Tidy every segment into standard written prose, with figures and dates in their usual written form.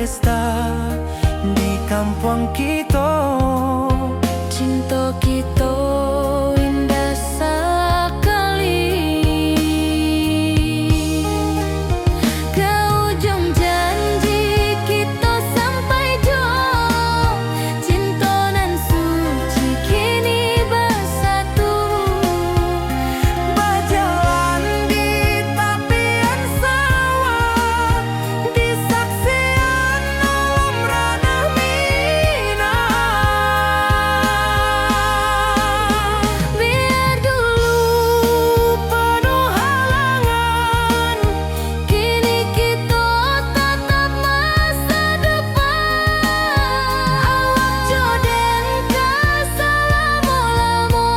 pesta di kampung kita. Cinta kita indah sekali. Ke ujung janji kita sampai jauh. Cinta nan suci kini bersatu. Berjalan di tepian sawah, di saksian alam ranah Minang. Biar dulu penuh halangan, kini kita tatap masa depan. Awak joden ke selama-lama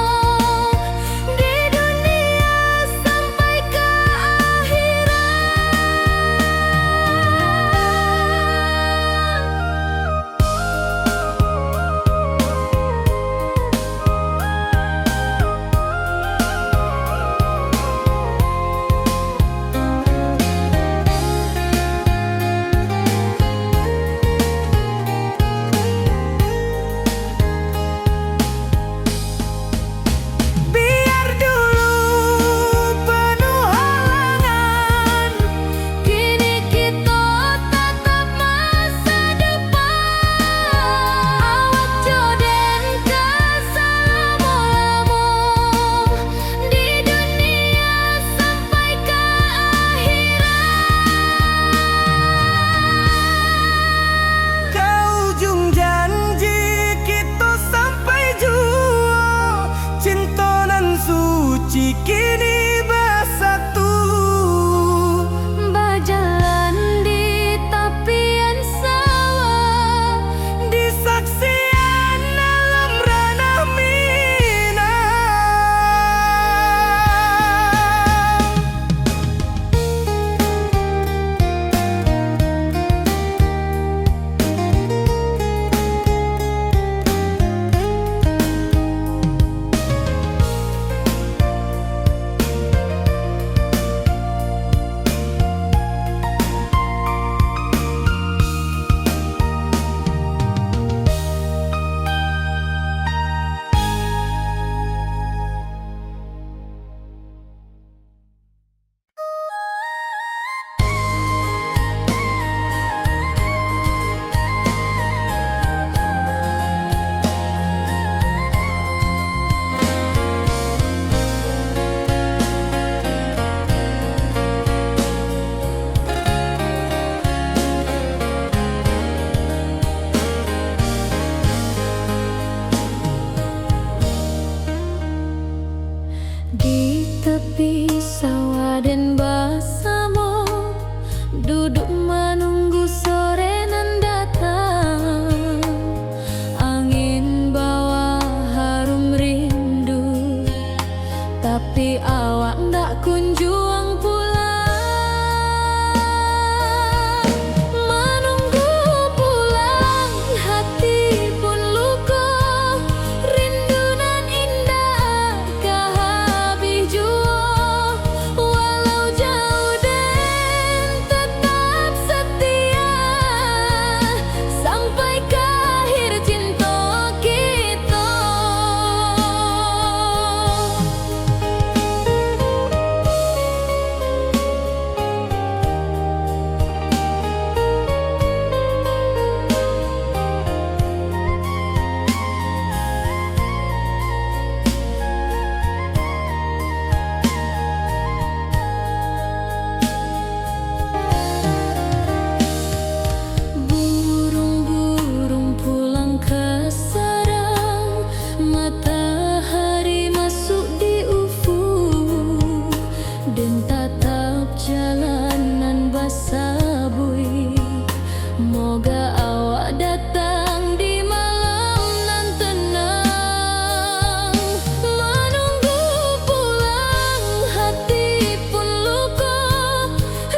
di dunia sampai ke akhirat. Biar dulu penuh halangan, Kini kita tatap masa depan. Awak joden ke selama-lama di dunia sampai ke akhirat. ke ujung janji kita sampai jua. Cinta nan suci kini bersatu. Berjalan di tepian sawah, Di saksian alam ranah Minang. di tepi sawah dan bersama duduk menunggu sore nan datang. Angin bawa harum rindu, tapi awak ndak kunjung pulang. Menunggu pulang hati pun luka, rindu nan indah kah habis jua. Walau jauh dan tetap setia sampai ke akhir cinta kita. Burung-burung pulang ke sarang, matahari masuk di ufuk, dan tatap jalanan basabui. Moga awak datang di malam nan tenang. Menunggu pulang hati pun luka,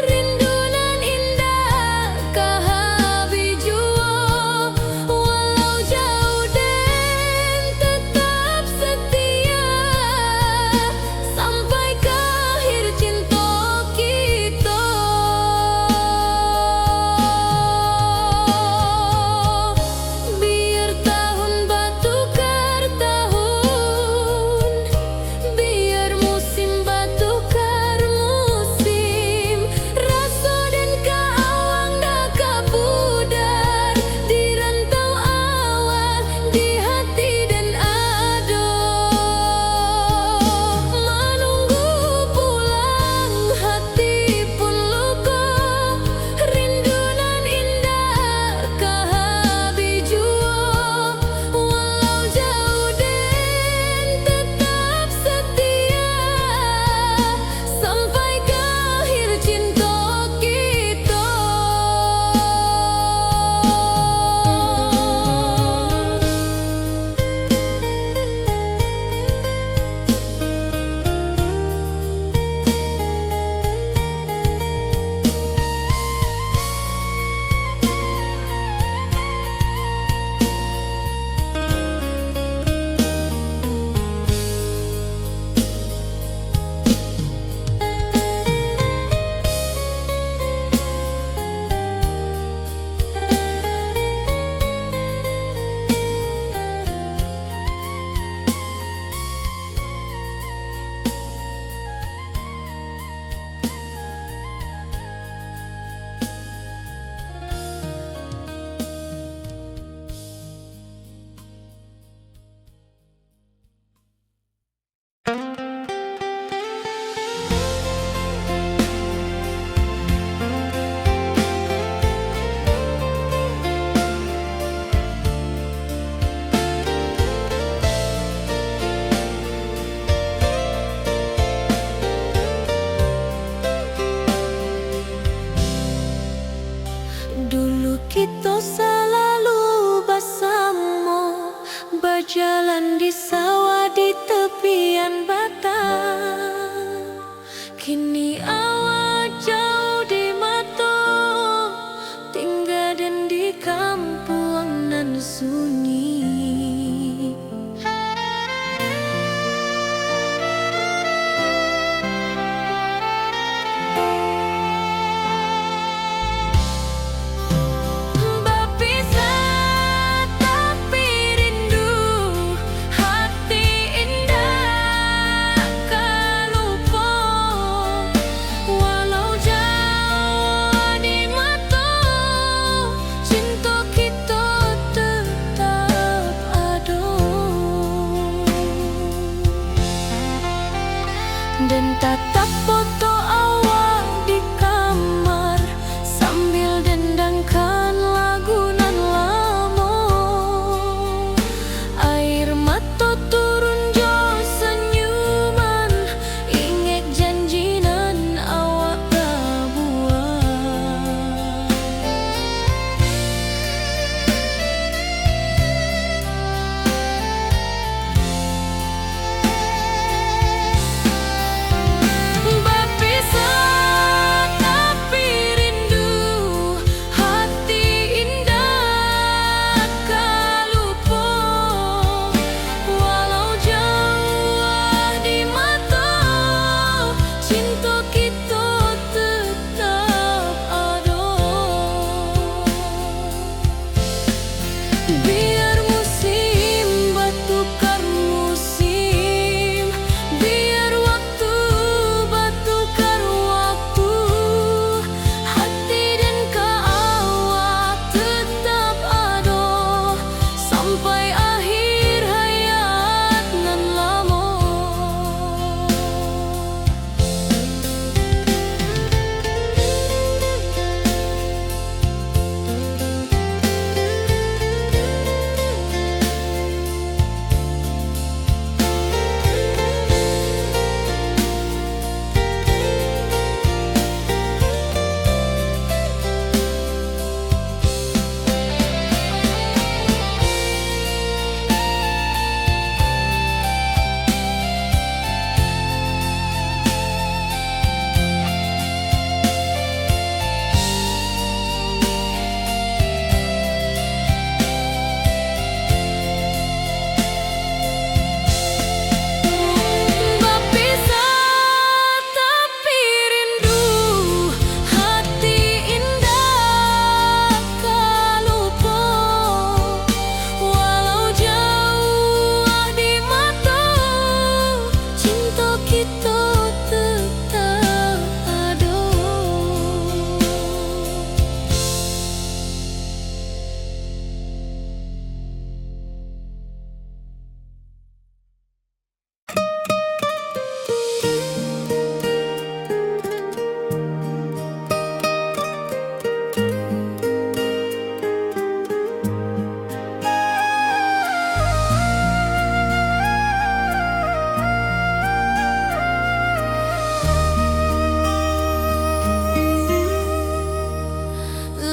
rindu nan indah kah habis jua. Walau jauh dan tetap setia sampai ke akhir cinta sawah di tepian batang. Kini awak jauh di mata, tinggal dan di kampung nan sunyi. Dan tatap foto awak di kamar sambil dendangkan lagu nan lama. Air mata turun jo senyuman, ingat janji nan awak tak buat. Biar musim bertukar musim, biar waktu bertukar waktu, hati dan awak tetap ada sampai akhir hayat nan lama.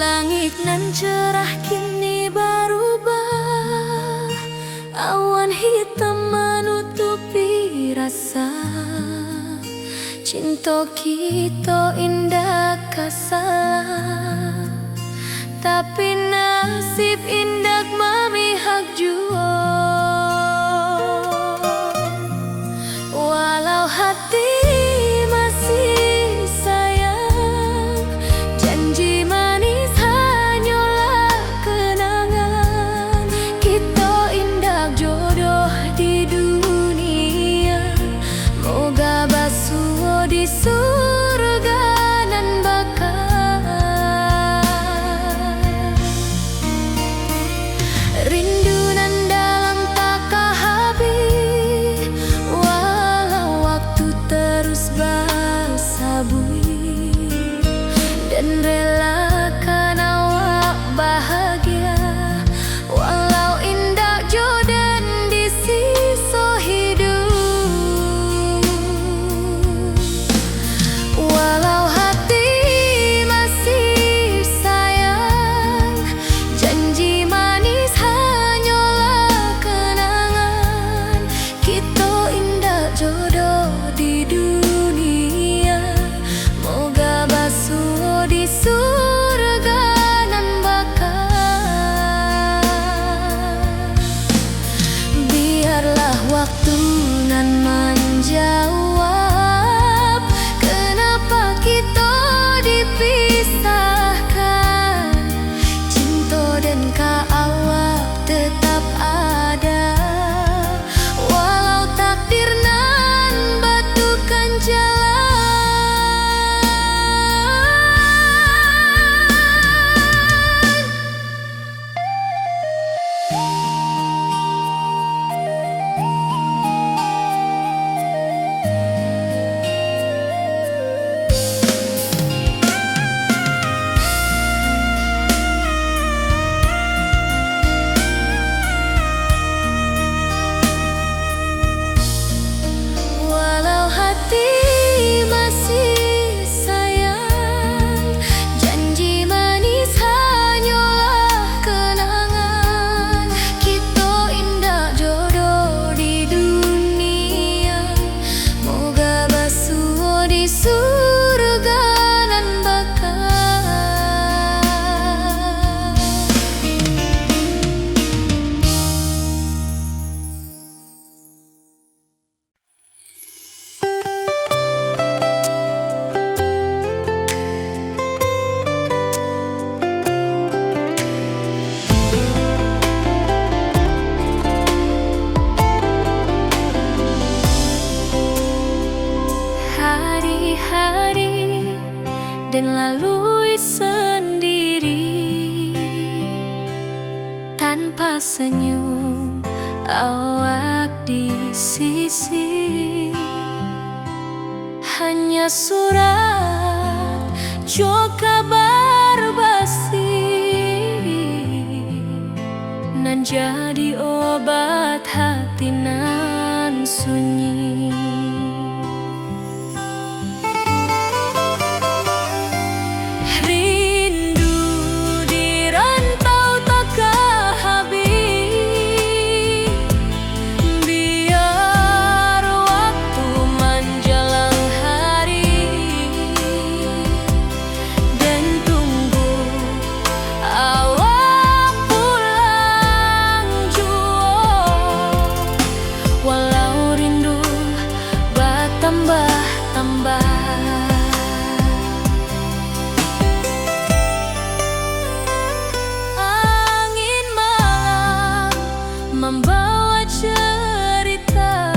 Langit nan cerah kini berubah, awan hitam menutupi rasa. Cinta kita indah kasalah, tapi nasib indah memihak jua. Walau hati masih sayang, janji manis hanyalah kenangan. Kita indah jodoh di dunia, moga basuh di surga nan bakal. dan lalui sendiri tanpa senyum awak di sisi. Hanya surat jo kabar basi nan jadi obat hati nan sunyi. Rindu di rantau takkan habis, biar waktu menjelang hari dan tunggu awak pulang jua. Walau rindu bertambah-tambah, angin malam membawa cerita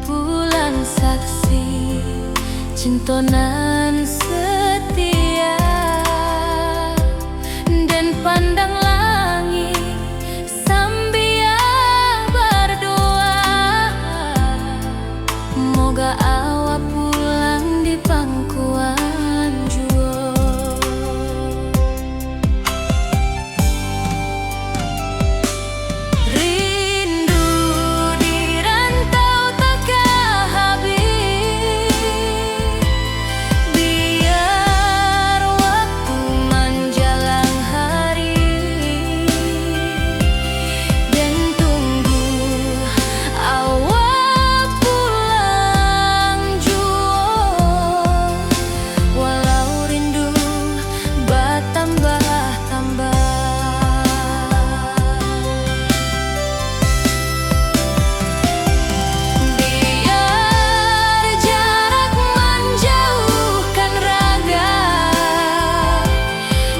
bulan saksi cinta nan setia, dan pandang langit sambil berdoa, moga awak pulang di pangkuan jua. Rindu di rantau takkan habis, biar waktu menjelang hari dan tunggu awak pulang jua. Walau rindu bertambah-tambah, biar jarak menjauhkan raga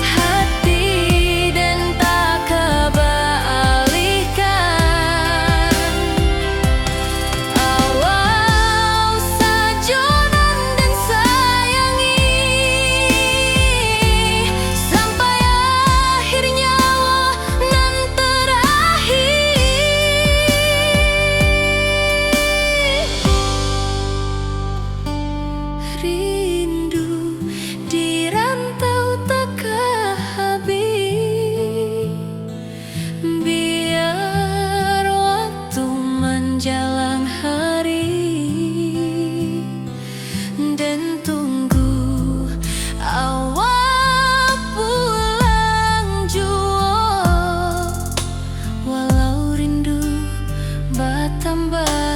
hati dan tak kebalikan. Awal sajonan dan sayangi sampai akhir nyawa nan terakhir. Rindu di rantau takkan habis, biar waktu menjelang hari dan tunggu awak pulang jua. Walau rindu bertambah-tambah.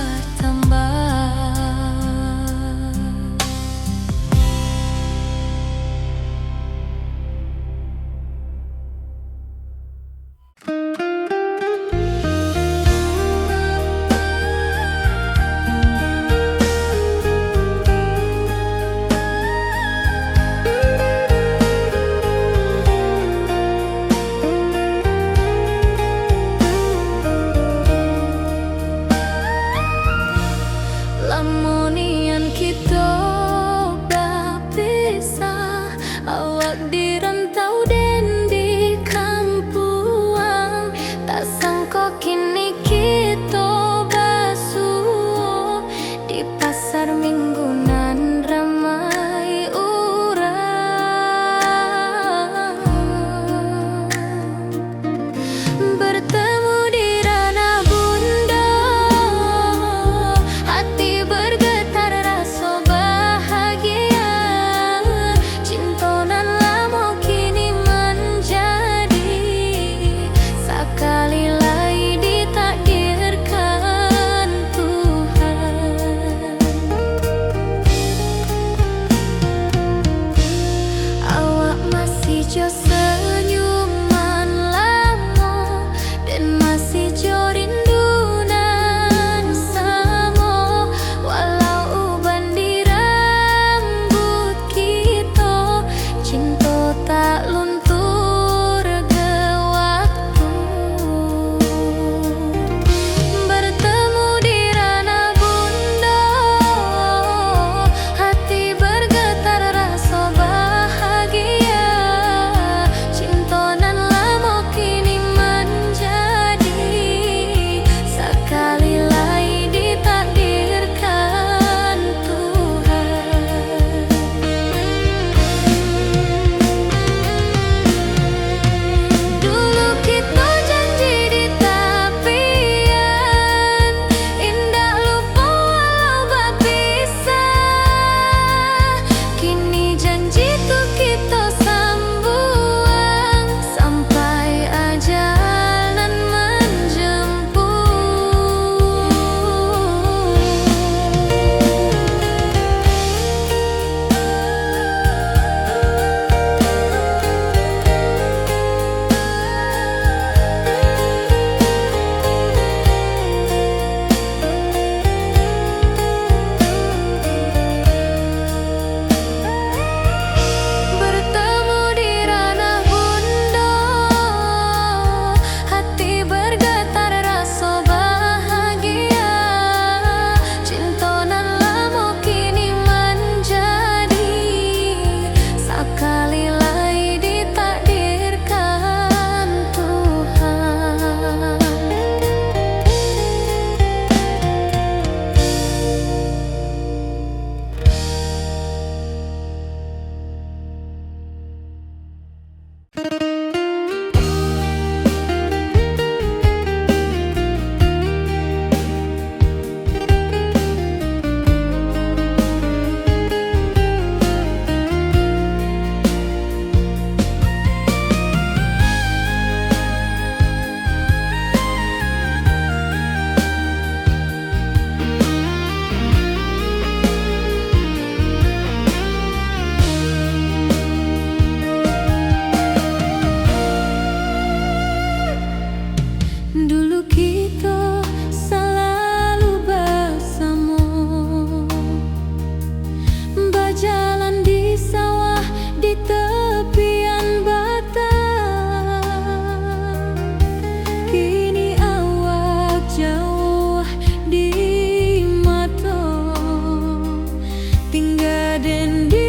Raden di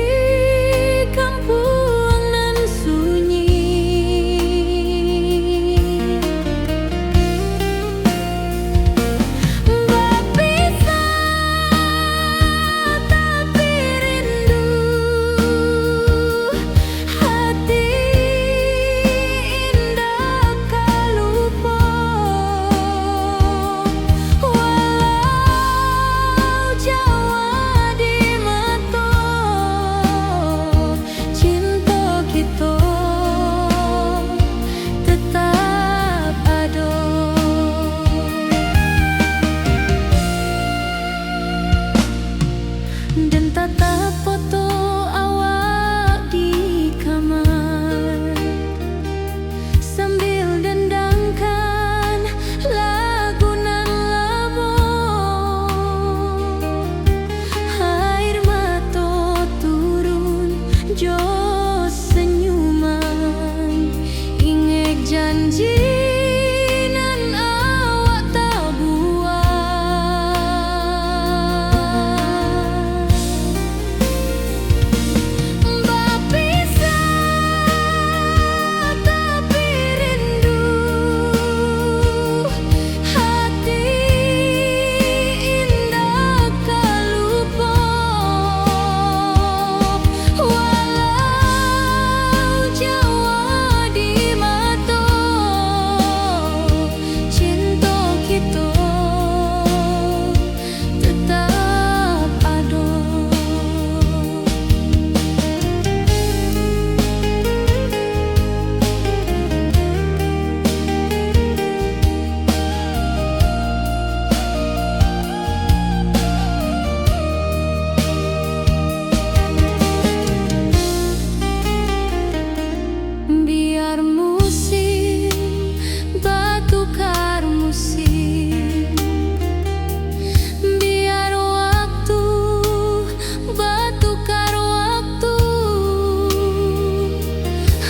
kampung nan sunyi, berpisah tapi rindu, hati indah kalupa, walau Jawa di mata, cinta kita tetap ada. Dan tatap foto awak di kamar, sambil dendangkan lagu nan lama. Air mata turun jo senyuman, ingat janji nan awak tak buat. Berpisah tapi rindu, hati indah kalupa, walau Jawa di mata, cinta kita tetap ada. Biar musim bertukar musim, biar waktu bertukar waktu,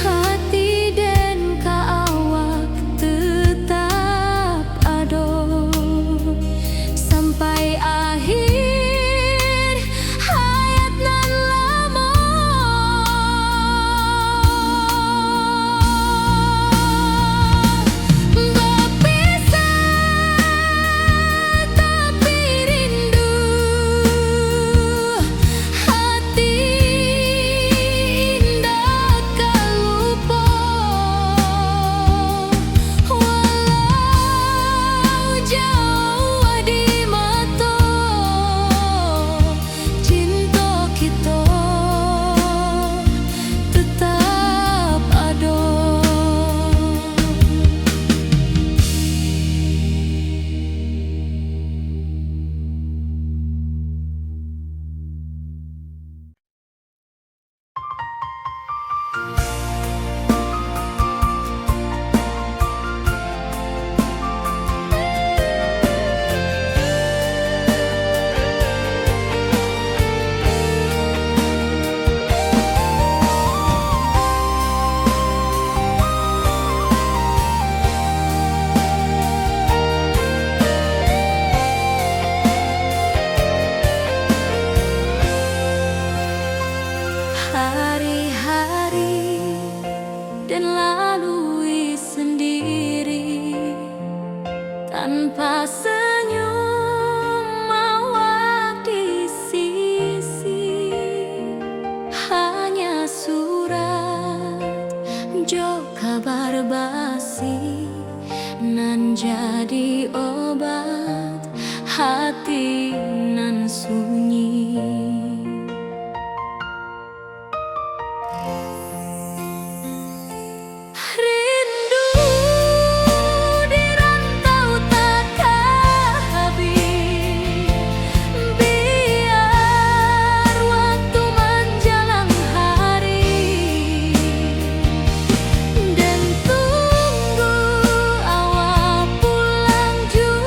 hati dan kaawak tetap ada sampai akhir hayat nan lama. Berpisah tapi rindu, hati indah kalupa, walau Jawa di mata, cinta kita tetap ada. Hari-hari dan lalui sendiri, tanpa senyum awak di sisi, hanya surat jo kabar basi nan jadi obat hati nan sunyi. Rindu di rantau takkan habis, biar waktu menjelang hari, dan tunggu awak pulang juga.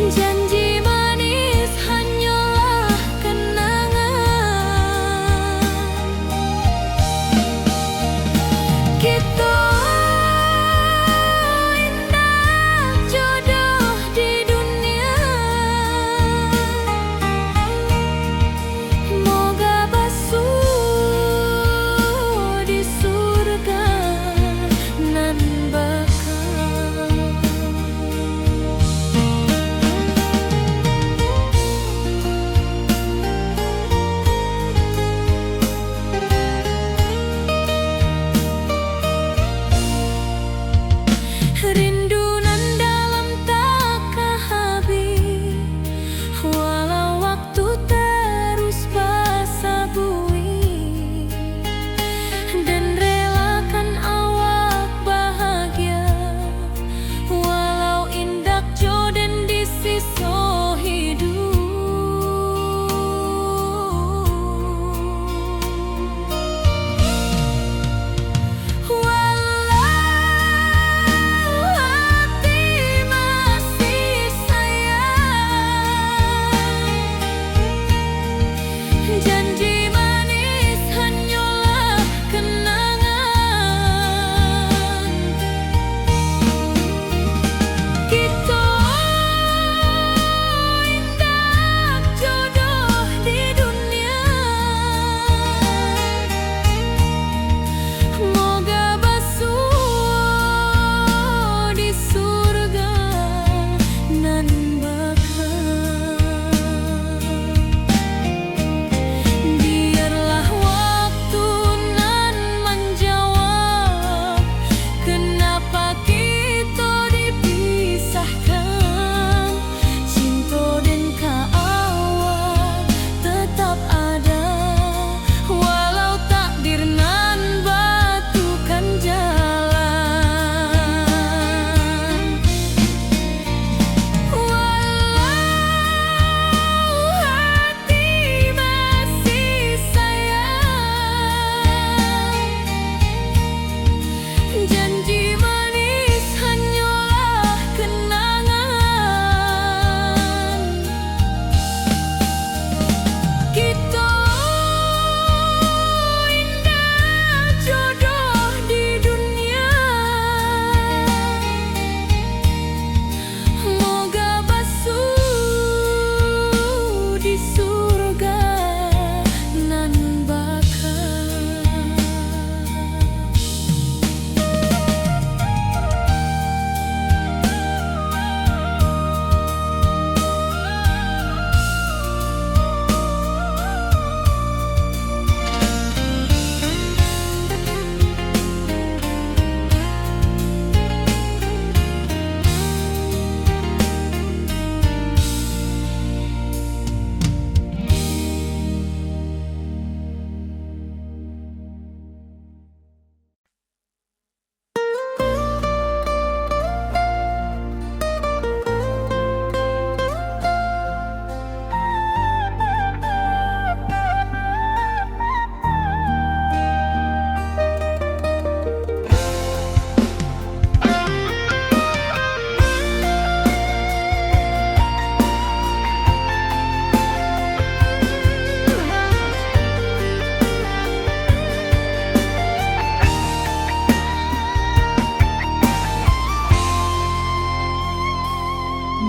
Janji manis hanyalah kenangan. Kita indah jodoh di dunia. Moga basuh di surga nan bakal. Rindu nan dalam tak habis, walau waktu terus basa bui, dan relakan awak bahagia, walau indak jodoh di sisa hidup. Walau hati masih sayang, janji manis hanyalah kenangan. Kita indah jodoh di dunia. Moga basuh di surga nan bakal. Biarlah waktu nan menjawab kenapa kita dipisahkan. Cinta dan kaawak tetap ada, walau takdir nan batukan jalan. Walau hati masih sayang, janji manis hanyalah kenangan. Kita indah jodoh di dunia. Moga basuh di surga nan bakal.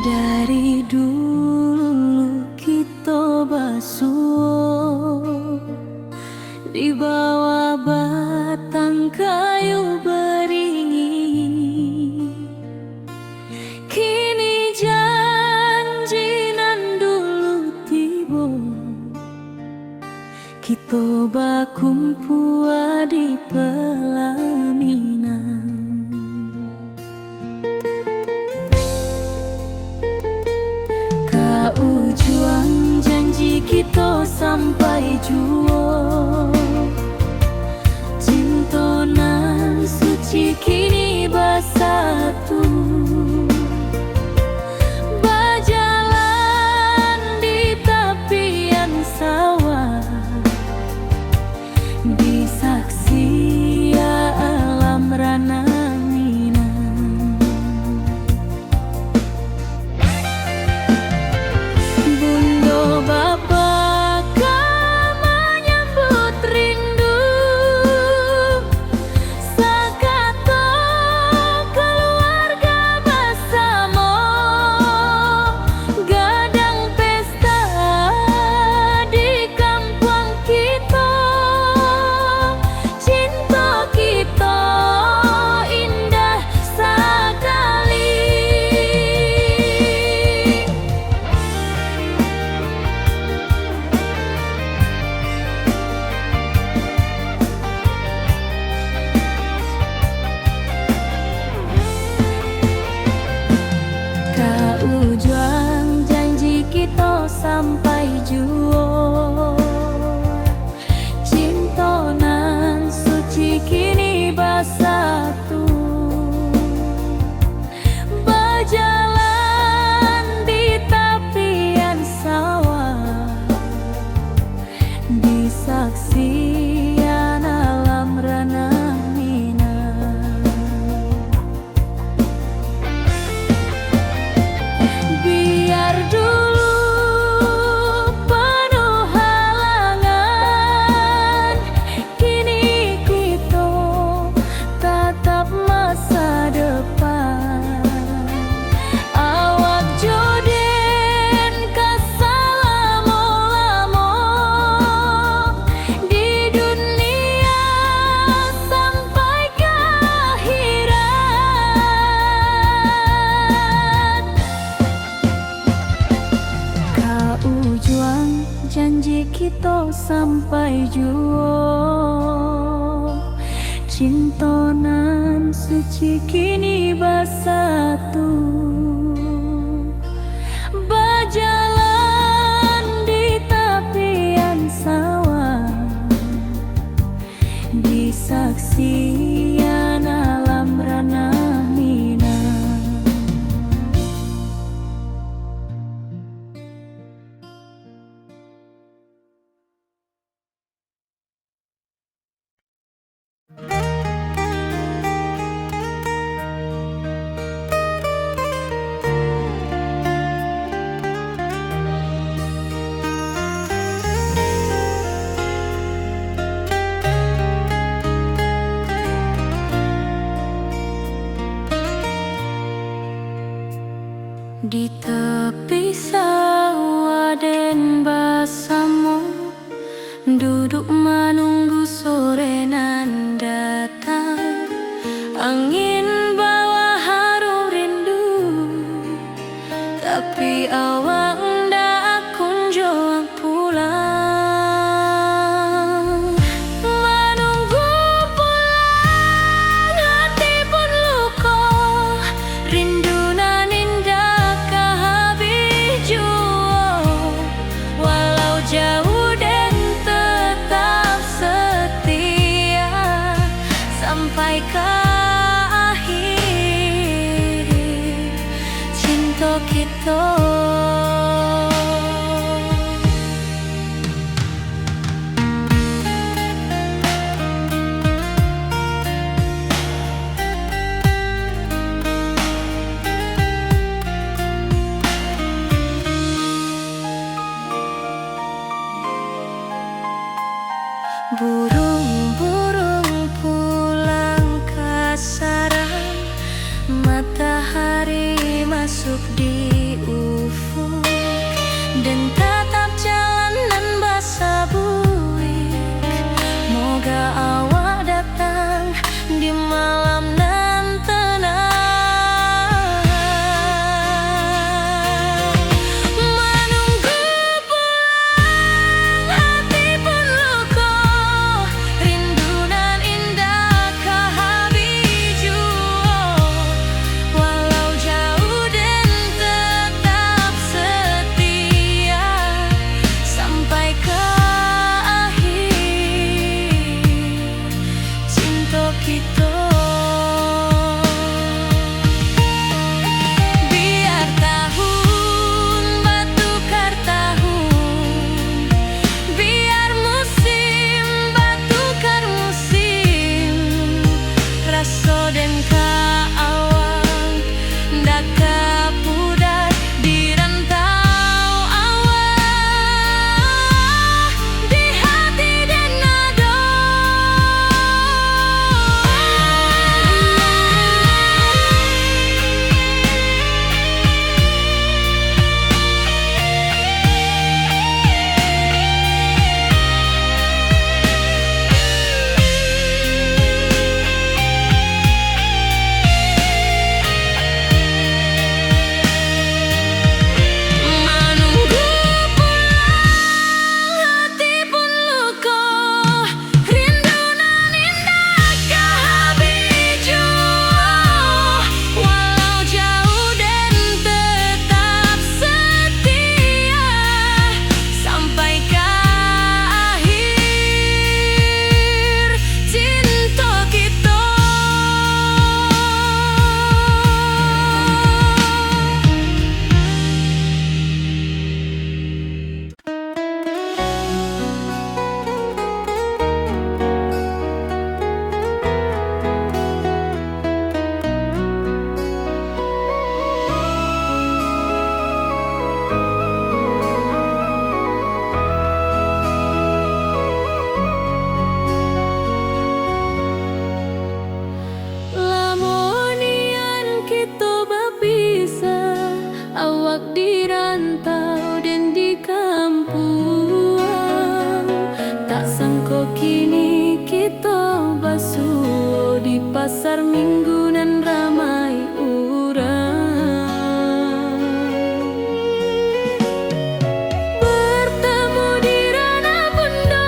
Dari dulu kita basuh di bawah batang kayu beringin. Kini janji nan dulu tiba, kita bakumpul di pelaminan. Ujung janji kita sampai jua, cinta nan suci kini bersatu. Berjalan di tepian sawah, disaksi alam rana minang. sampai jua. Cinta nan suci kini bersatu, berjalan di tepian sawah, disaksikan alam ranah Minang. Biar dulu penuh halangan, kini kita tatap masa depan. Awak joden kasalamo-lamo di dunia sampai ke akhirat. Kaujuang janji kita sampai jua. Cinta nan suci kini bersatu, berjalan di tepian sawah, disaksikan alam ranah Minang. Di tepi sawah den bersama, duduk menunggu sore nan datang. Angin bawa harum rindu, tapi awak ndak kunjung pulang. Menunggu pulang hati pun luka, rindu nan indah kehabis jua. Walau jauh dan tetap setia sampai ke akhir cinta kita. Burung-burung pulang ke sarang, matahari masuk di ufuk, dan tatap jalanan basah buik. Moga awak datang di malam nan tenang. Menunggu pulang hati pun luka, pasar minggu nan ramai urang. Bertemu di ranah bunda,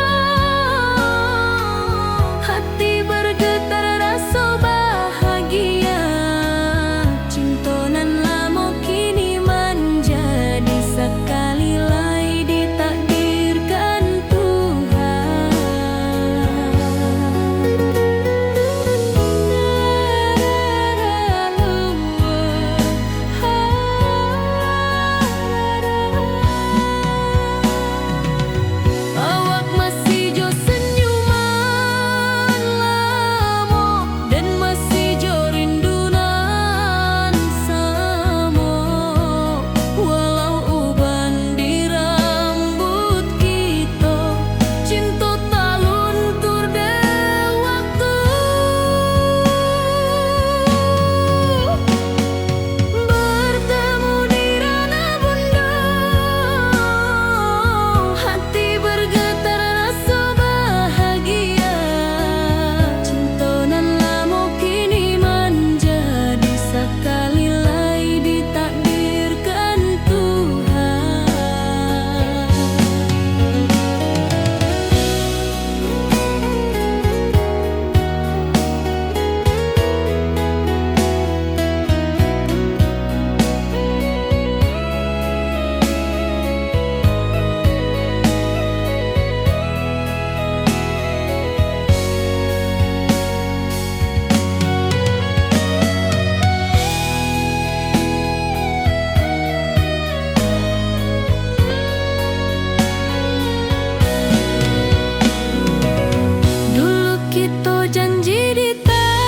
hati bergetar rasa bahagia. Cinta nan lama kini menjadi sekali lai ditakdirkan Tuhan. Awak masih jo senyuman lamo dan masih jo rindunan samo. Walau uban di rambut kita, cinta tak luntur de waktu. Bertemu di ranah bunda, hati bergetar rasa bahagia. Cinta nan lama kini menjadi sekali lai ditakdirkan Tuhan. Dulu kita janji di tepian,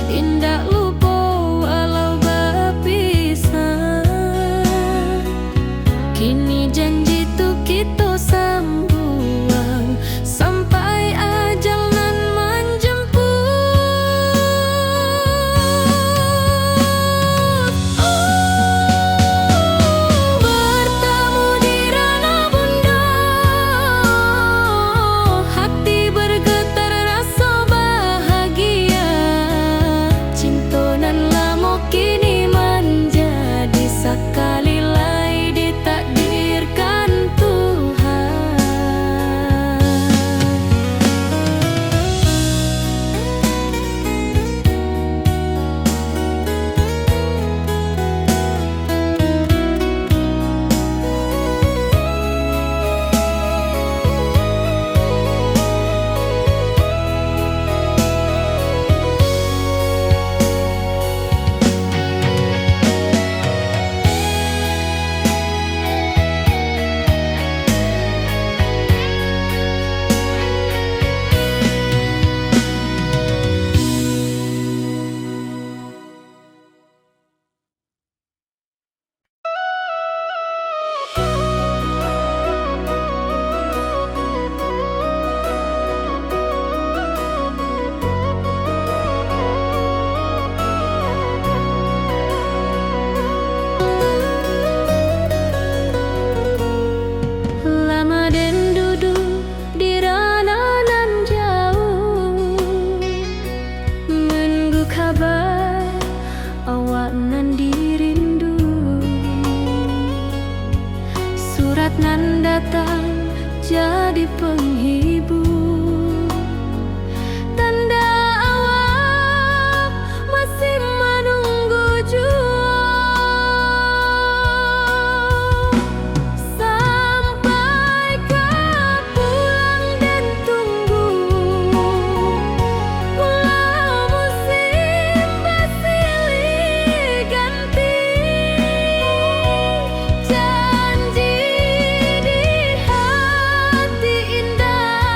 indah lupa walau berpisah. Kini janji tu kita sambuang sampai ajal nan menjemput. Bertemu di ranah bunda, hati bergetar rasa bahagia. Cinta nan lama kini menjadi sekali lai ditakdirkan Tuhan. Lama den duduk di ranah nan jauh, menunggu kabar awak nan dirindu. Surat nan datang jadi penghibur, tanda awak masih menunggu jua. Sampai kau pulang dan tunggu, walau musim bersilih ganti. Janji di hati indah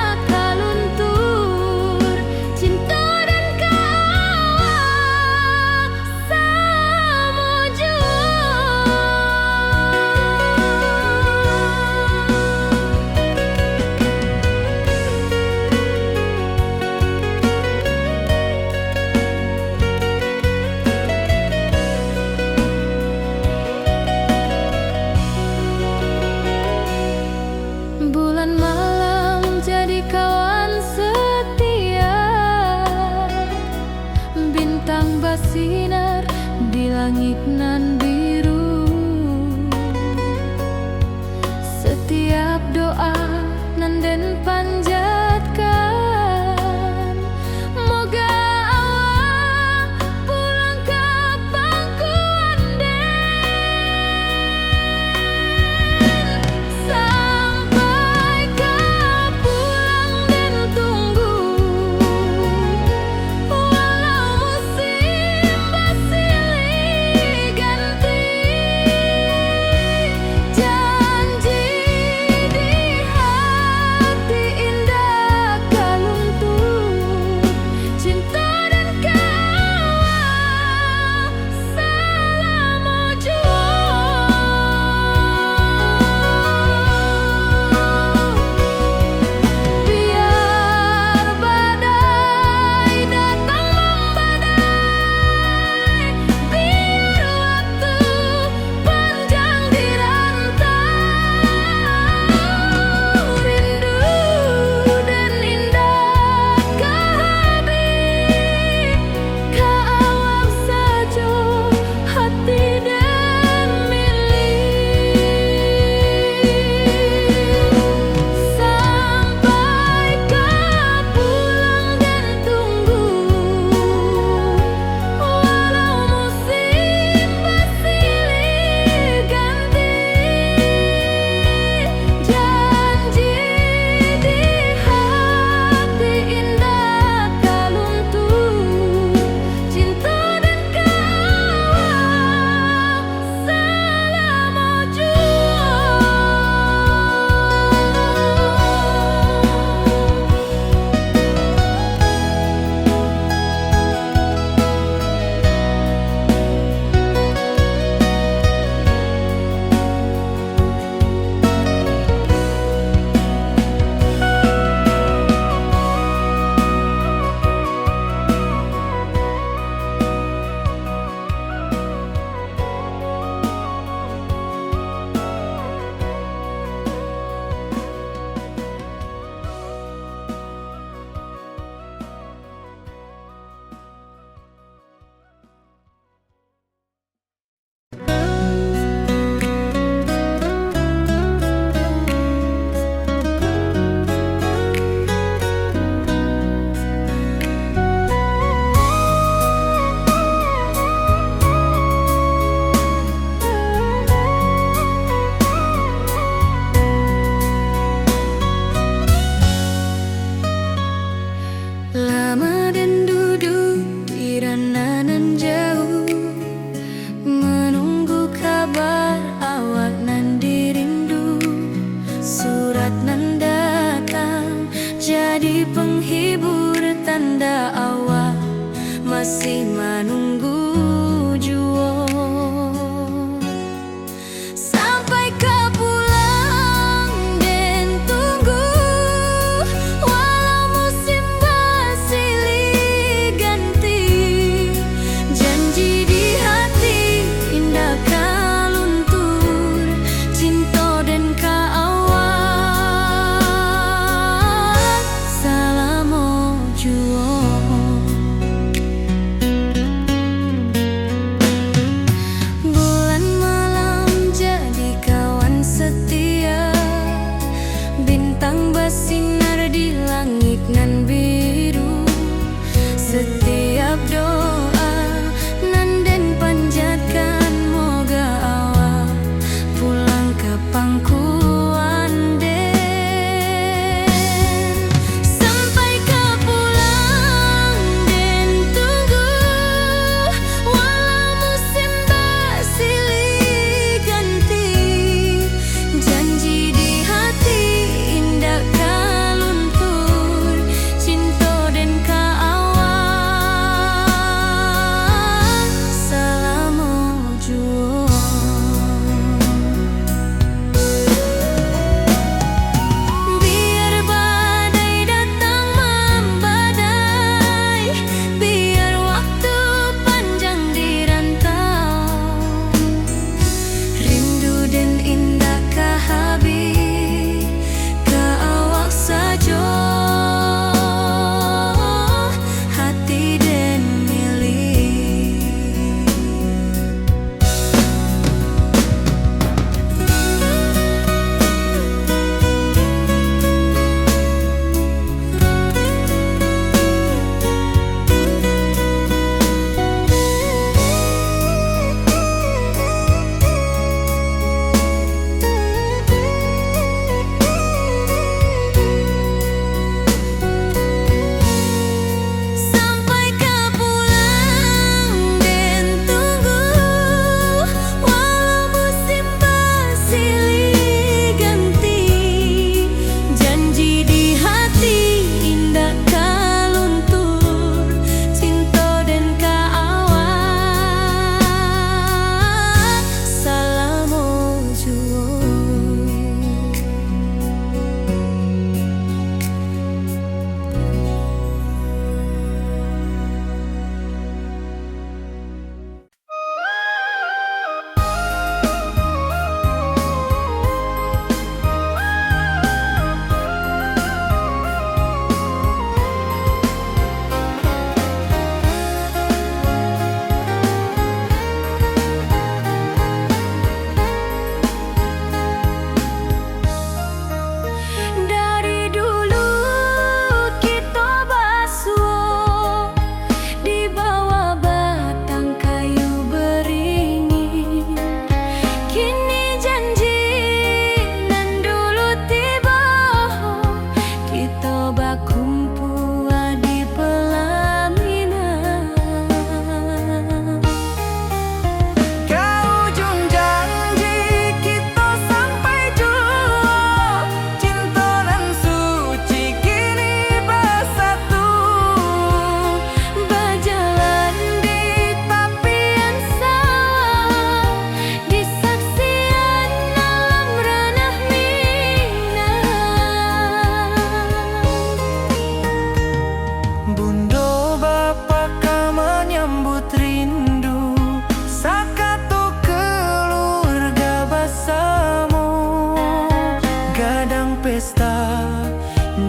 pesta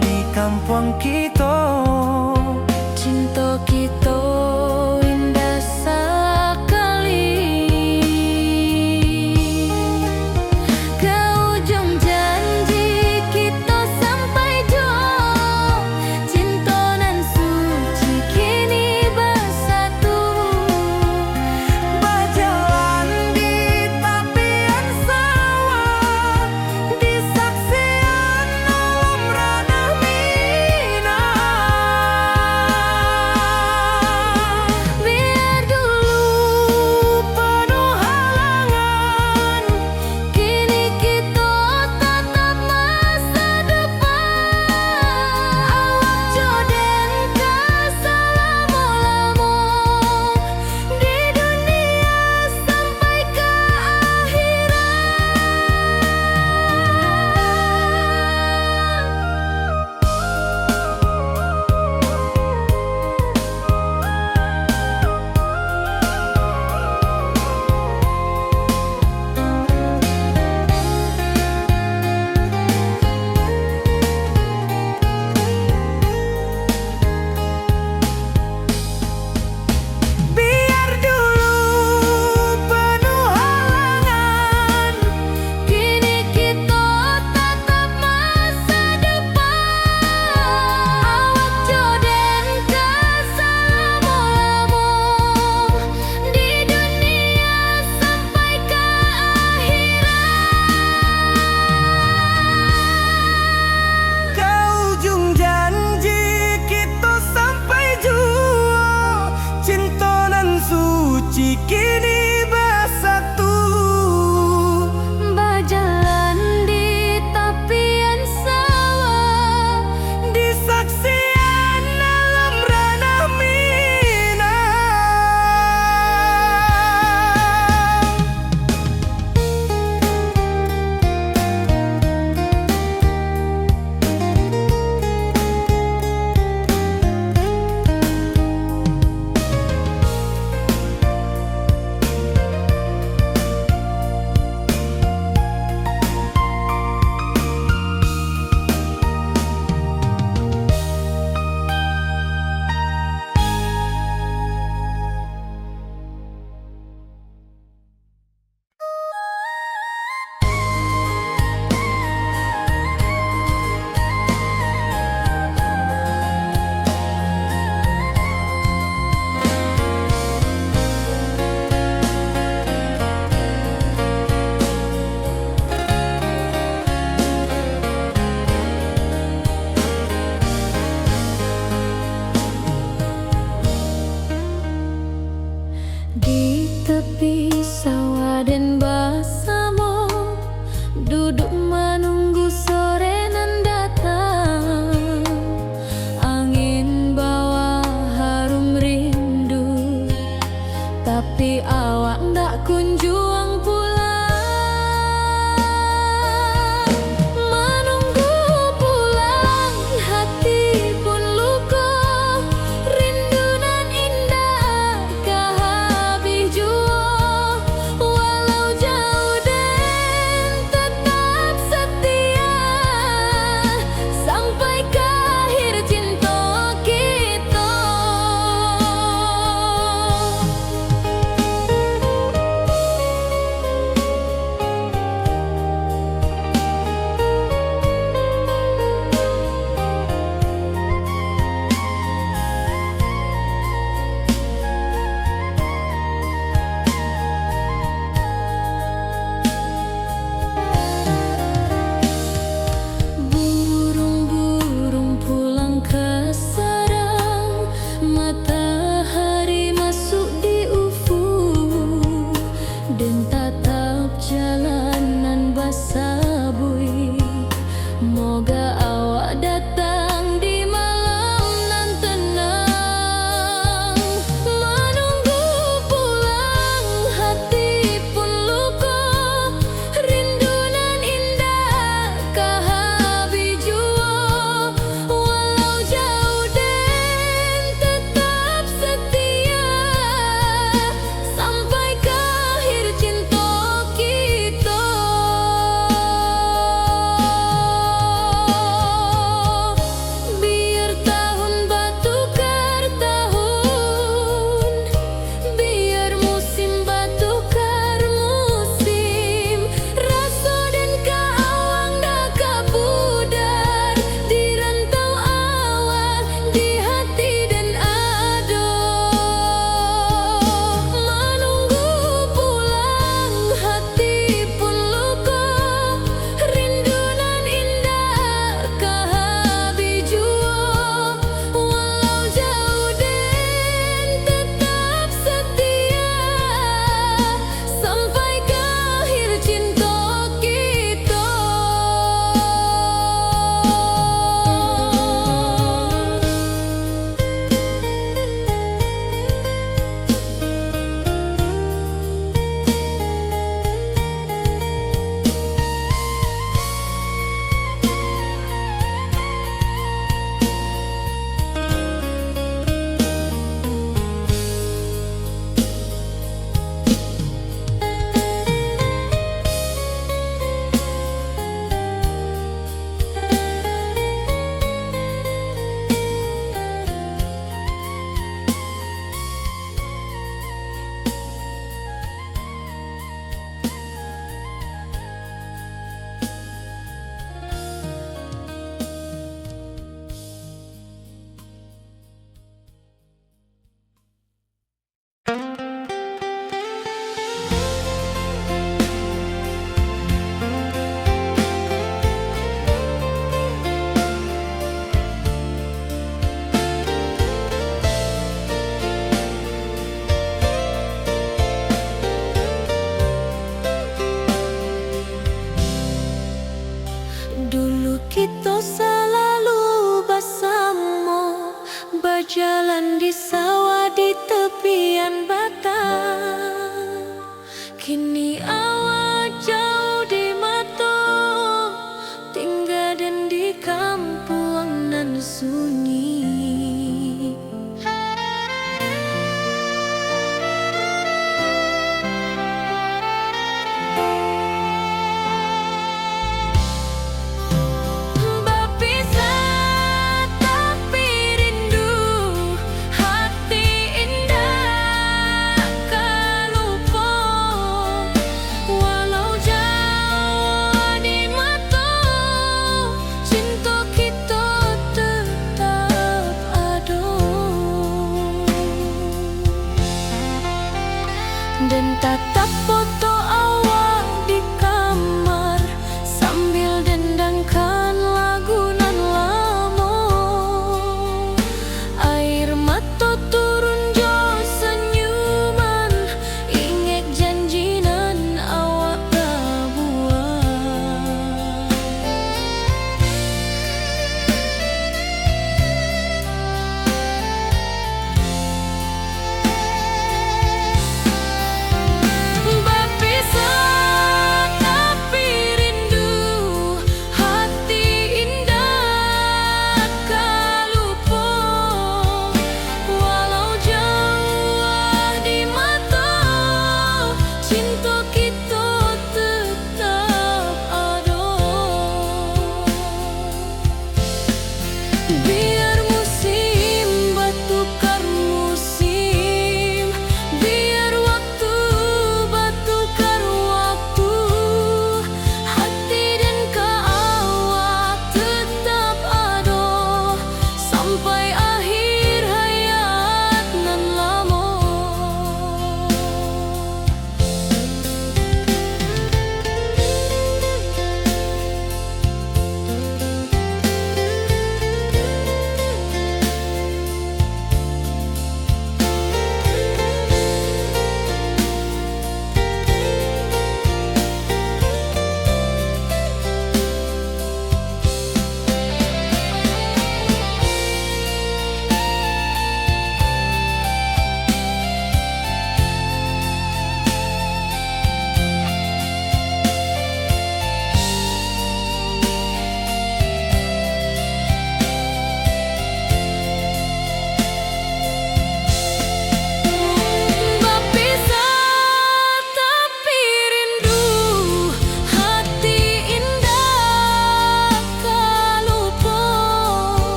di kampung kita. Cinta kita indah sekali. Ke ujung janji kita sampai jauh. Cinta nan suci kini bersatu. Berjalan di tepian sawah, di saksian alam ranah Minang.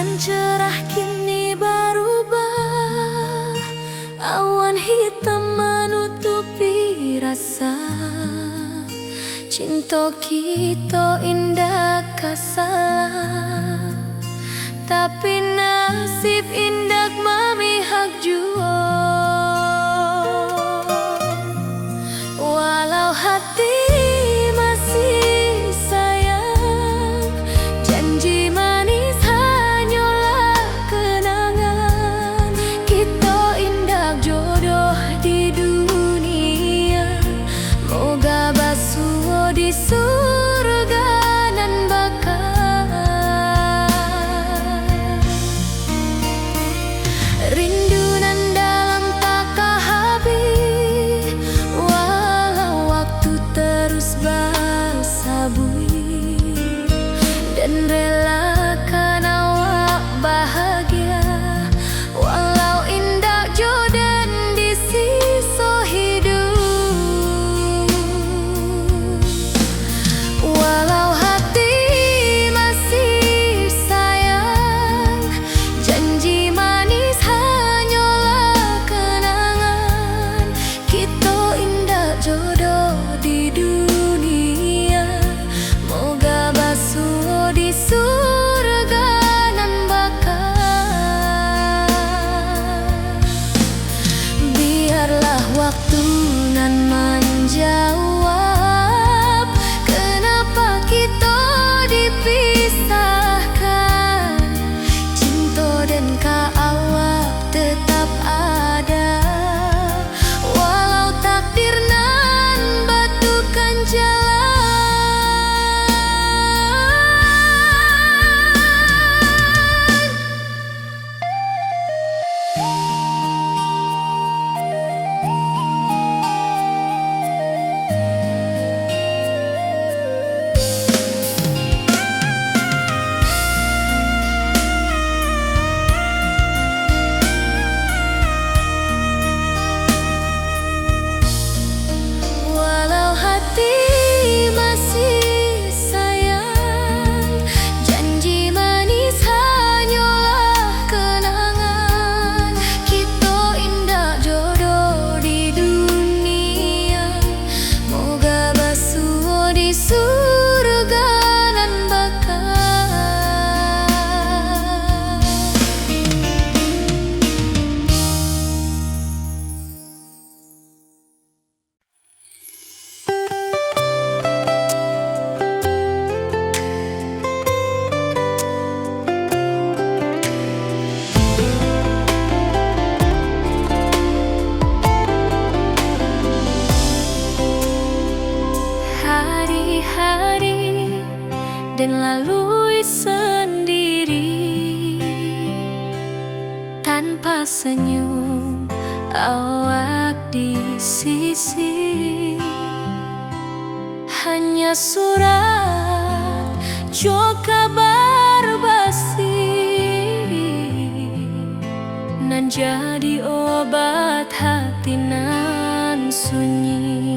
Bulan cerah kini berubah, awan hitam menutupi rasa. Cinta kita indah kasalah, tapi nasib indah memihak jua. Walau hati masih sayang, janji manis hanyalah kenangan. Kita indah jodoh di dunia, moga basuh di surga nan bakal. Rindu nan dalam tak habis, walau waktu terus bersabui, dan relakan awak bahagia, walau indah jodoh di sisa hidup. Walau hati masih sayang, janji manis hanyalah kenangan. Kita indah jodoh di dunia, moga basuh di surga nan bakal. Biarlah waktu nan menjawab, kenapa kita dipisahkan. Cinta dan awak tetap ada, walau takdir nan batukan jalan. Walau hati masih sayang, janji manis hanyalah kenangan. Kita indah jodoh di dunia, moga basuh di surga nan bakal. Hari-hari dan lalui sendiri, tanpa senyum awak di sisi. Hanya surat jo kabar basi, nan jadi obat hati nan sunyi.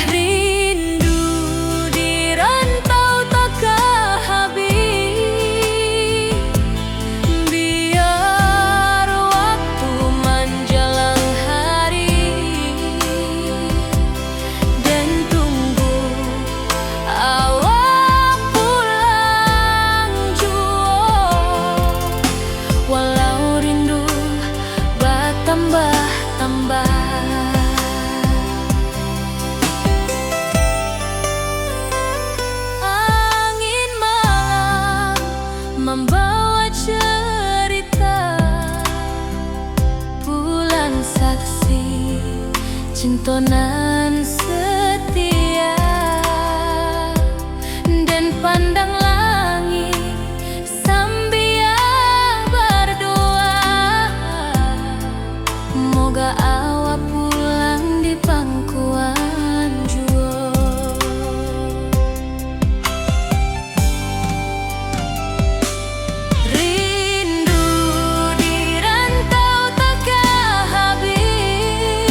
Rindu di rantau tak habis, biar waktu menjelang hari, dan tunggu awak pulang jua. Walau rindu bertambah-tambah, angin malam membawa cerita, bulan saksi cinta nan setia, dan pandang langit sambil berdoa, moga awak pulang di pangkuan jua. Rindu di rantau tak habis,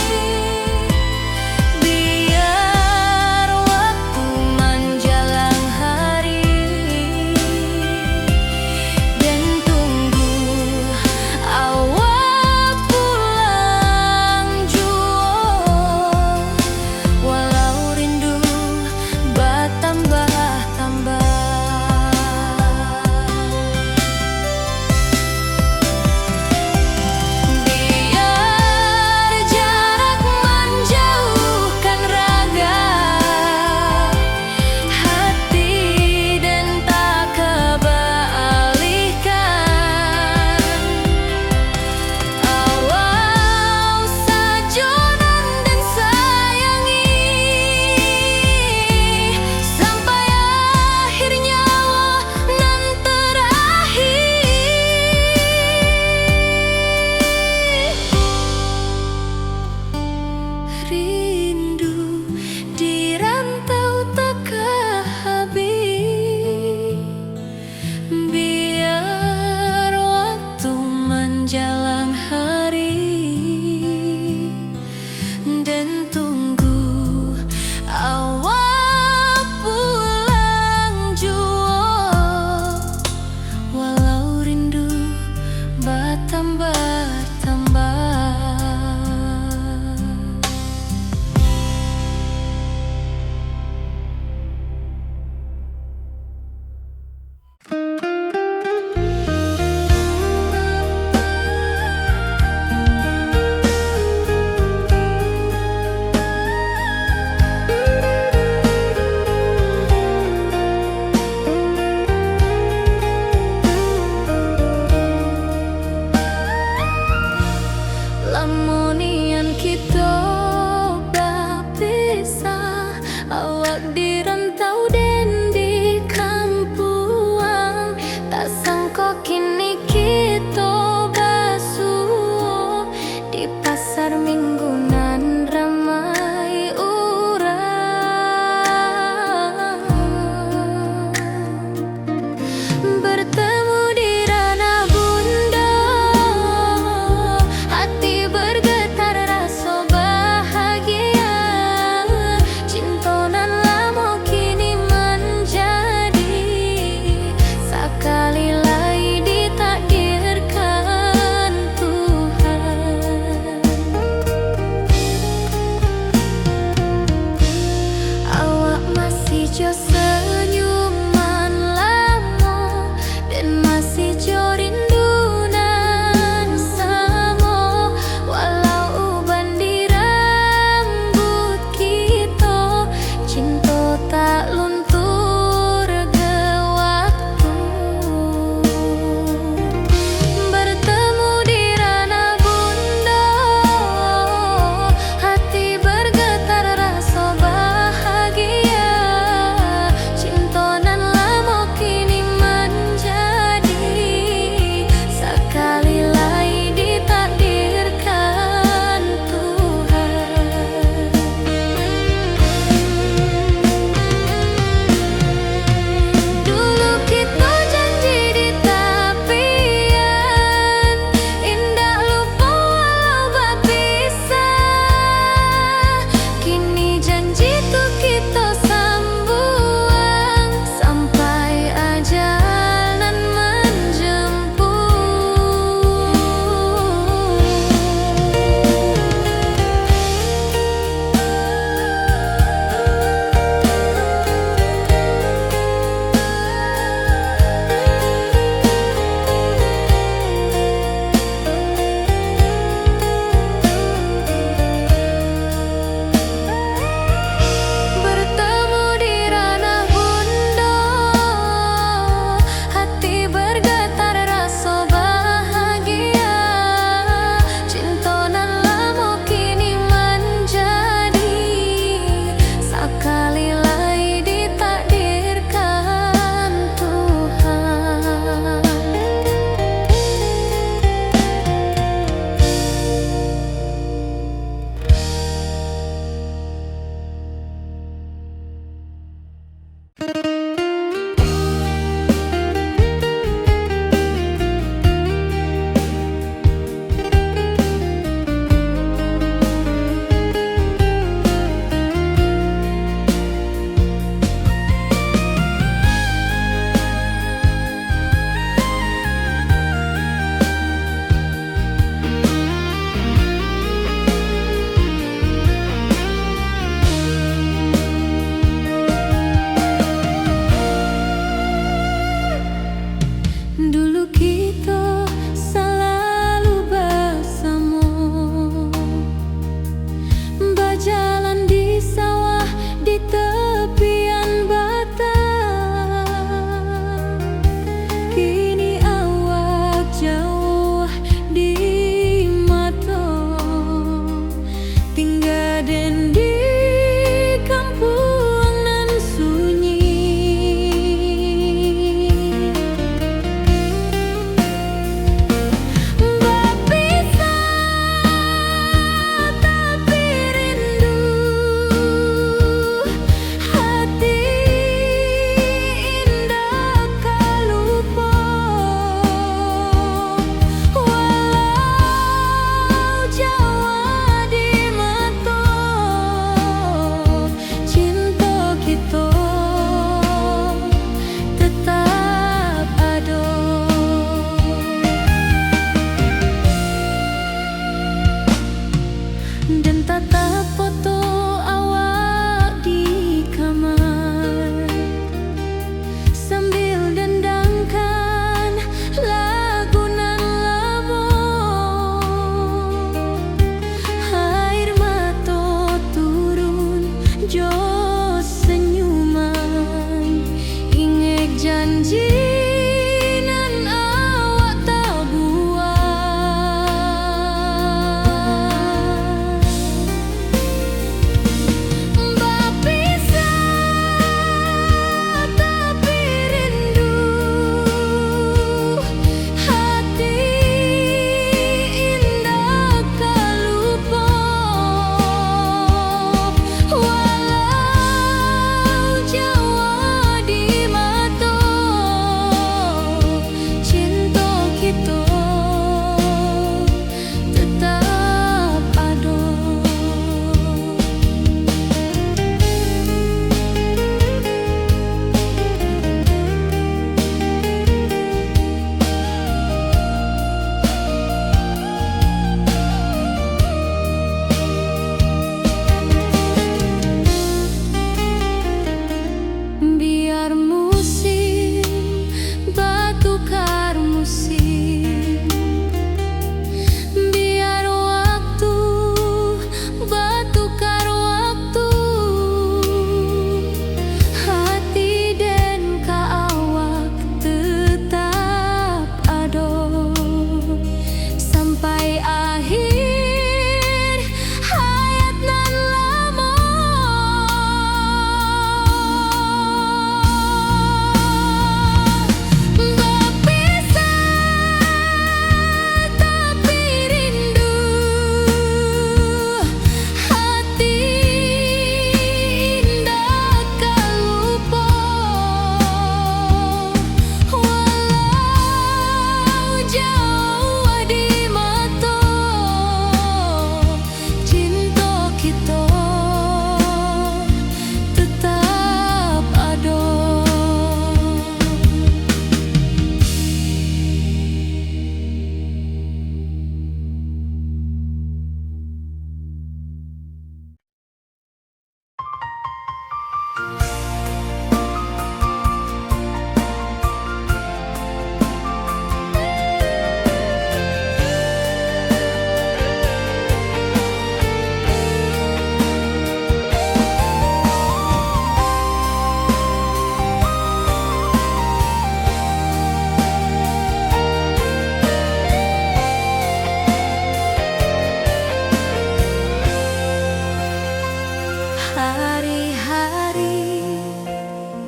hari-hari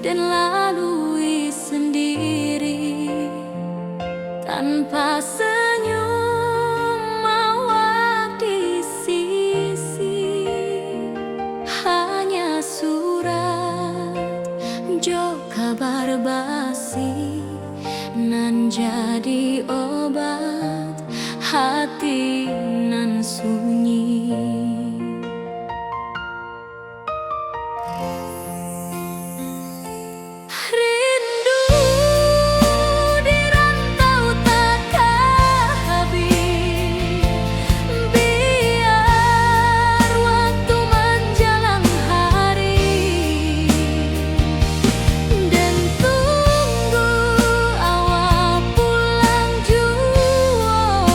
dan lalui sendiri tanpa senyum mawar di sisi. Hanya surat jo kabar basi nan jadi obat hati nan sunyi. Rindu di rantau takkan habis, biar waktu menjelang hari dan tunggu awal pulang jua.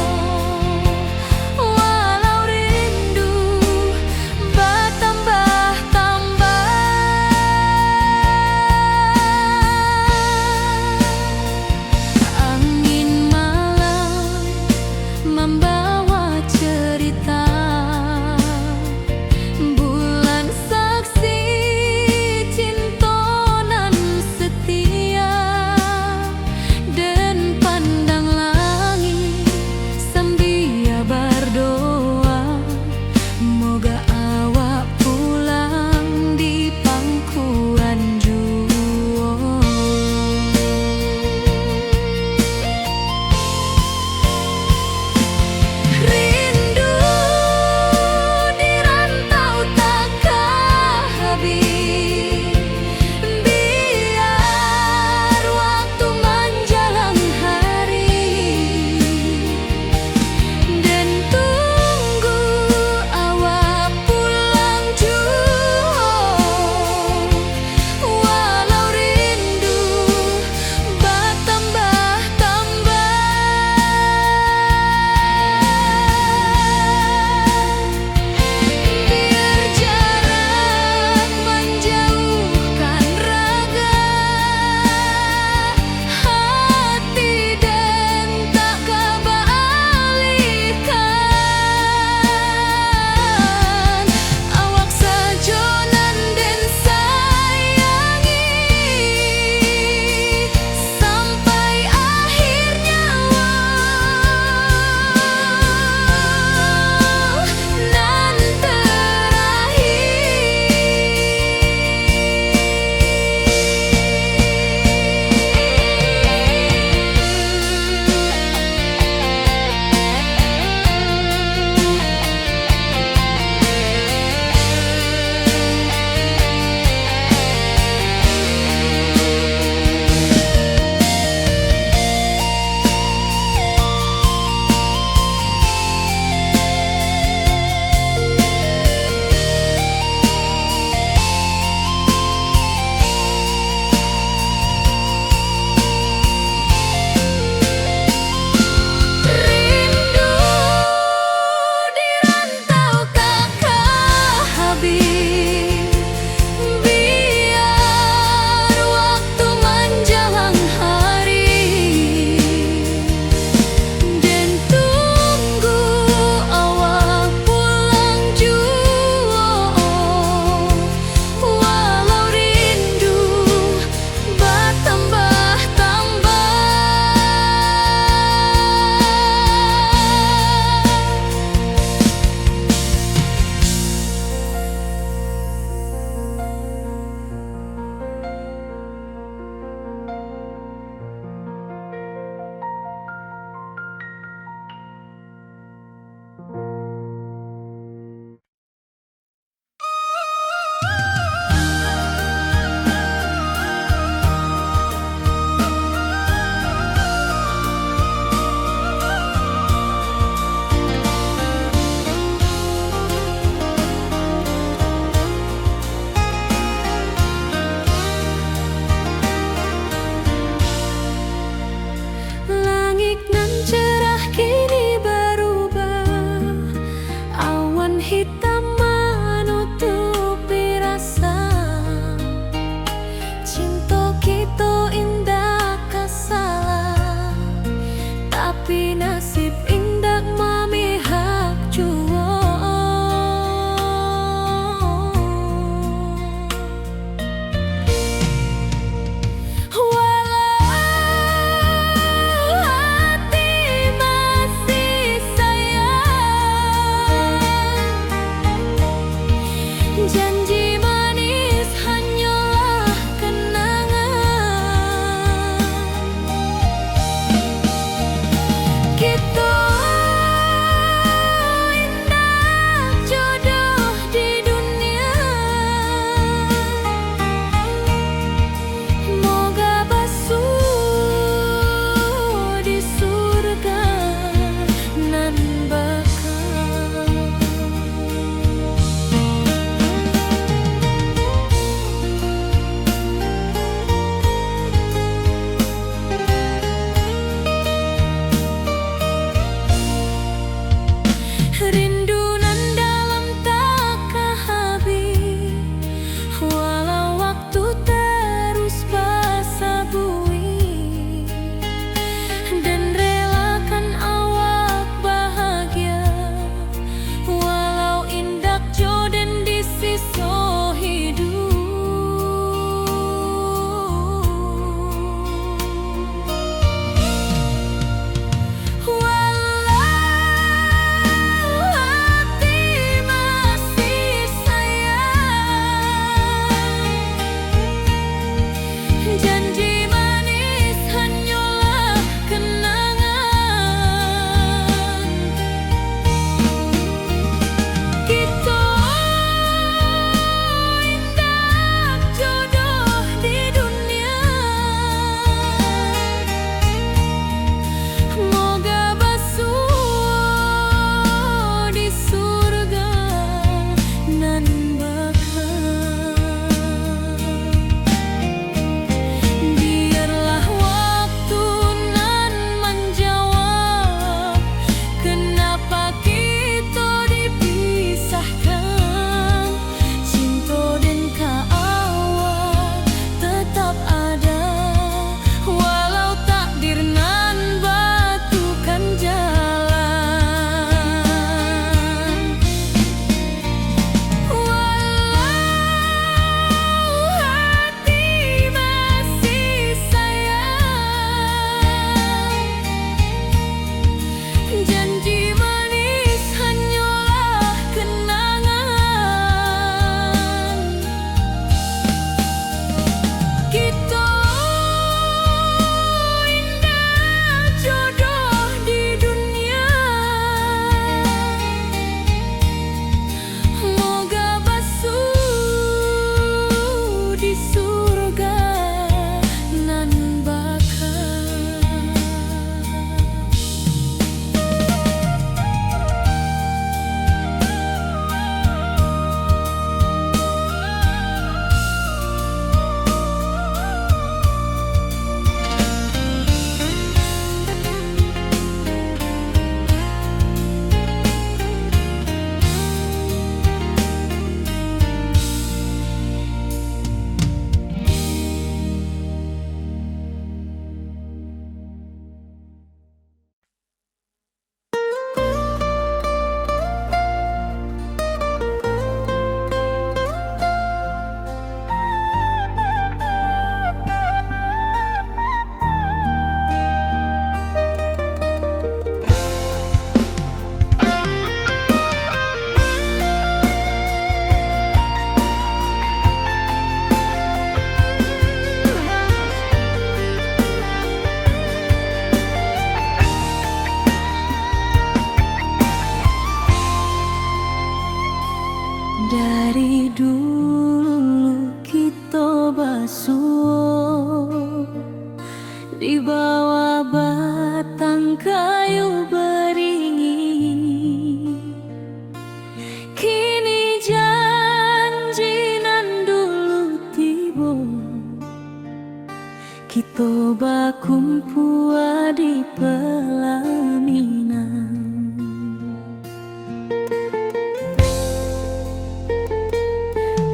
Kita bakumpul di pelaminan,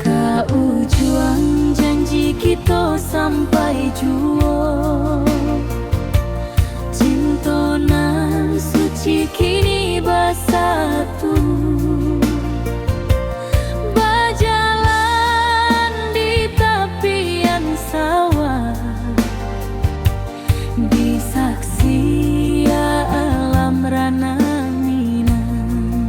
kau juang janji kita sampai jua. Cinta nan suci kini bersatu, berjalan di tepian sawah, disaksi alam rana Minang.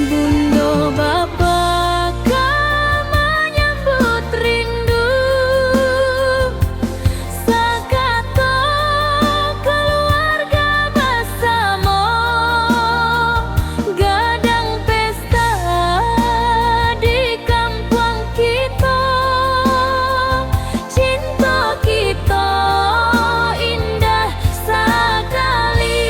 Bunda bapa kau menyambut rindu, sakato keluarga bersama, gadang pesta di kampung kita. Cinta kita indah sekali.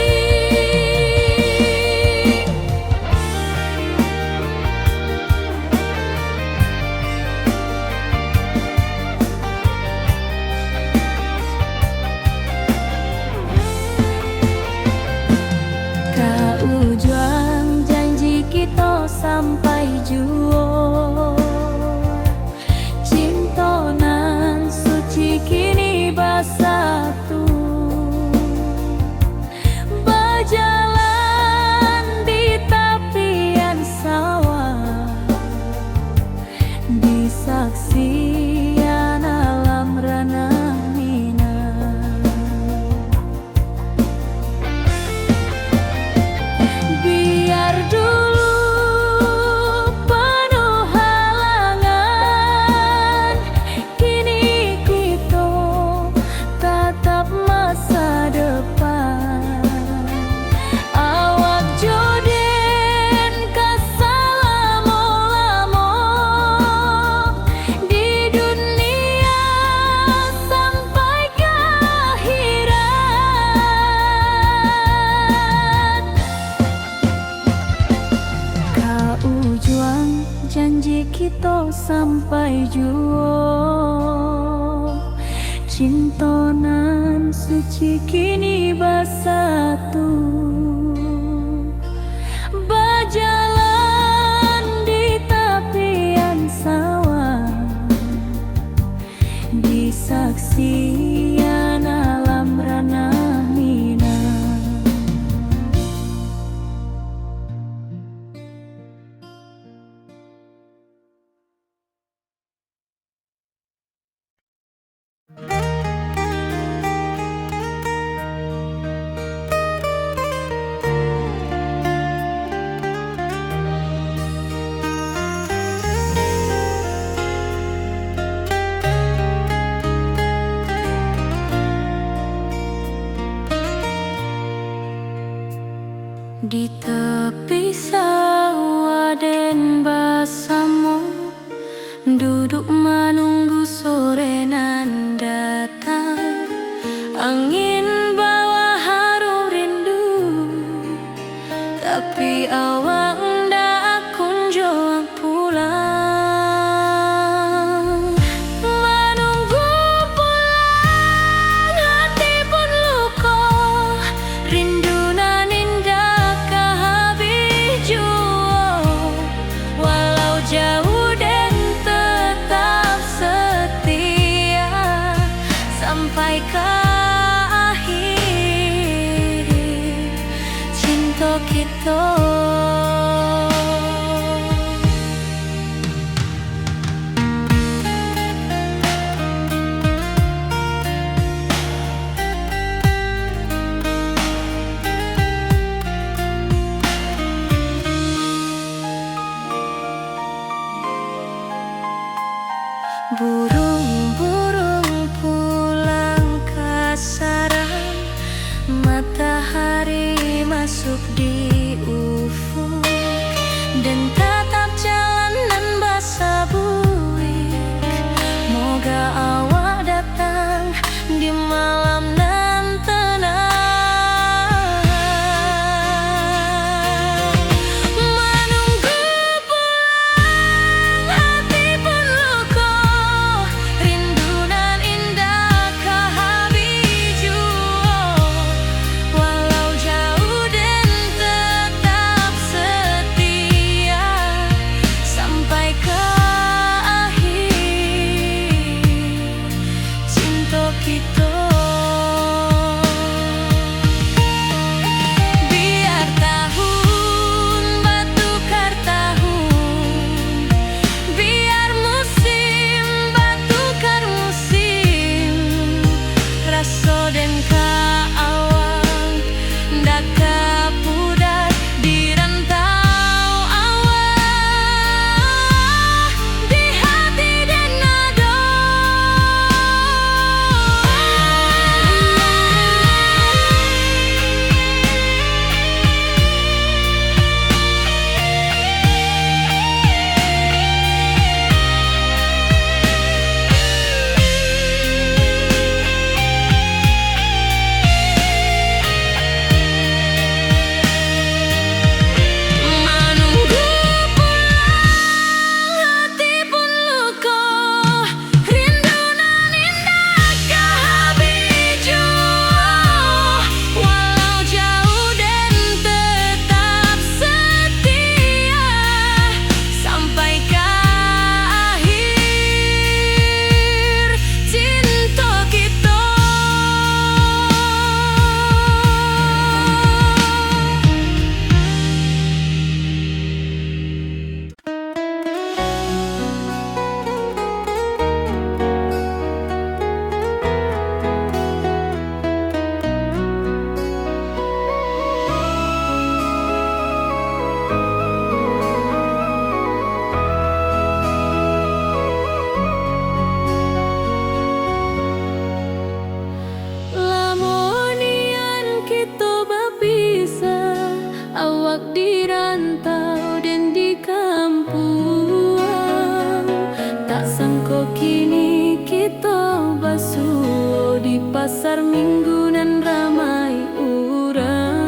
Kau juang janji kita sampai jua. Cinta nan suci kini bersatu, berjalan di tepian sawah, disaksikan alam rana Minang. Biar dulu penuh halangan, kini kita tatap masa depan. Awak joden kesalamo-lamo di dunia sampai ke akhirat. Kau juang janji kita sampai jua. Cinta nan suci kini bersatu, berjalan di tepian sawah, disaksikan alam rana Minang. Di tepi sawah den bersama, duduk menunggu sore nan datang. Angin bawa harum rindu, tapi awak ndak kunjung pulang. Menunggu pulang hati pun luka, rindu nan indah kehabis jua. Walau jauh dan tetap setia sampai ke akhir cinta kita. Burung-burung pulang ke sarang, matahari masuk di ufuk, dan tatap jalanan basah buik. Moga awak datang di malam nan tenang. Menunggu pulang hati pun luka, basuh di pasar minggu nan ramai urang.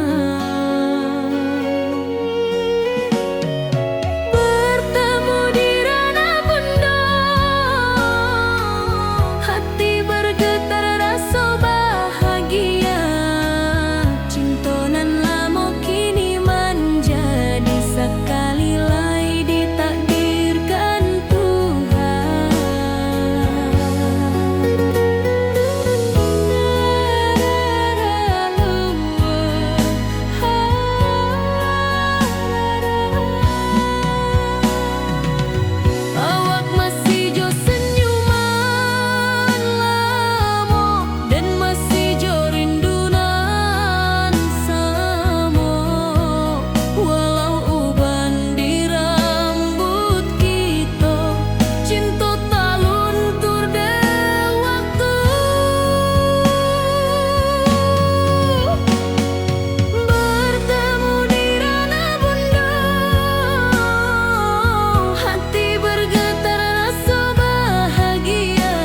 Bertemu di ranah bunda, hati bergetar rasa bahagia. Cinta nan lama kini menjadi sekali lai ditakdirkan Tuhan. Awak masih jo senyuman lamo dan masih jo rindunan samo. Walau uban di rambut kita, cinta tak luntur de waktu. Bertemu di ranah bunda, hati bergetar rasa bahagia.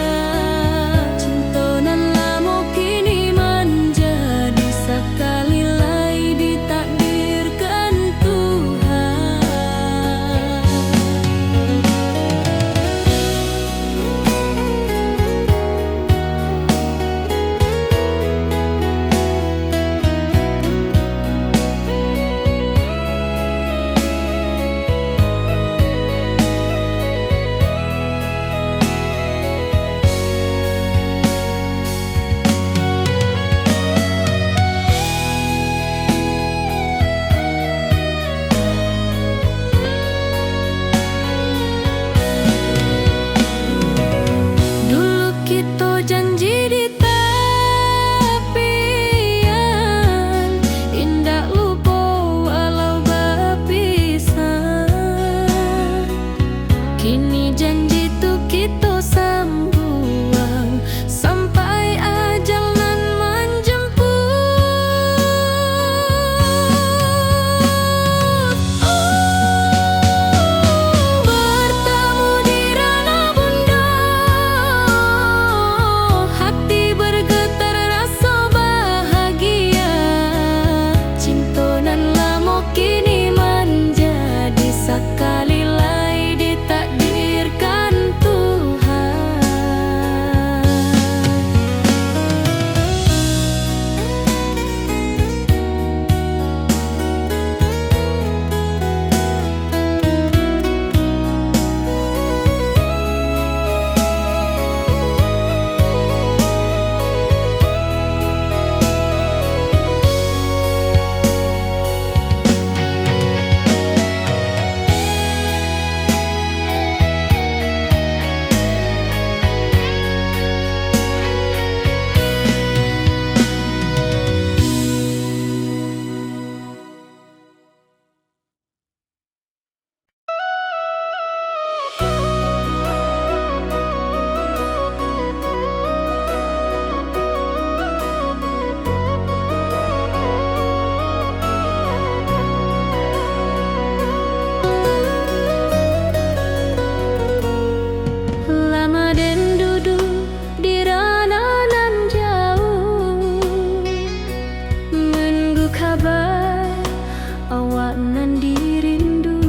Cinta nan lama kini menjadi sekali lai ditakdirkan Tuhan. Dulu kita janji di tepian, indah lupa walau berpisah. Kini janji tu kita sambuang sampai ajal nan menjemput. Bertemu di ranah bunda, hati bergetar rasa bahagia. Cinta nan lama kini menjadi sekali lai ditakdirkan Tuhan. Lama den duduk di ranah nan jauh, menunggu kabar awak nan dirindu.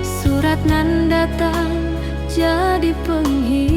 Surat nan datang jadi penghibur.